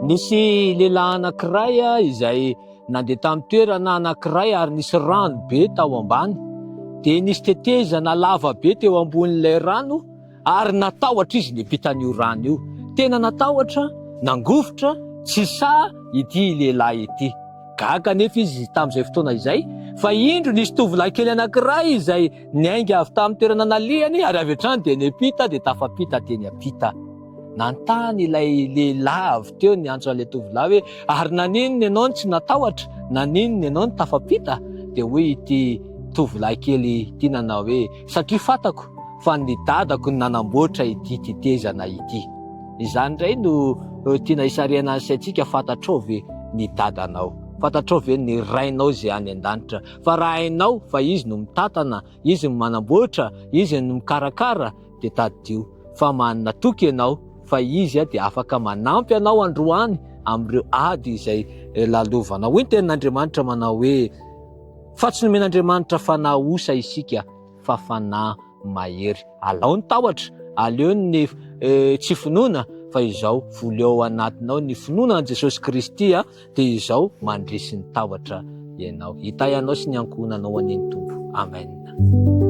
Nisy lehilahy anankiray izay nandeha tamin'ny toerana anankiray ary nisy rano be tao ambany. Dia nisy tetezana lava be teo ambonin'ilay rano ary natahotra izy niampitan'io rano io. Tena natahotra, nangofotra, tsy sa ity lehilahy ity. Gaga nefa izy tamin'izay fotoana izay, fa indro nisy tovolahy kely anankiray izay niainga avy tamin'ny toerana nalehany ary avy hatrany dia niampita dia tafapita teny ampita. Nantany ilay lehilahy avy teo niantso an'ilay tovolahy hoe ary naninona ianao tsy natahotra, naninona ianao ny tafapita? Dia hoe ity tovolahy kely ity nanao hoe satria fantako fa ny dadako ny nanamboatra ity tetezana ity. Izany indray no tiana hisariana ny saintsika, fantatrao ve ny dadanao? Fantatrao ve ny rainao izay any an-danitra? Fa raha hainao fa izy no mitantana, izy no manamboatra, izy no mikarakara, dia taddio fa manana toky ianao fa izy dia afaka manampy anao androany amin'ireo ady izay lalovanao. Hoy ny tenin'Andriamanitra manao hoe fa tsy nomen'Andriamanitra fanahy osa isika fa fanahy mahery. Alao ny tahotra, aleo ny tsy finoana, fa izao voleo anatinao ny finoana an' Jesosy Kristy dia izao mandresy ny tahotra ianao. Hita ianao sy ny ankohonanao aneny Tompo. Amen.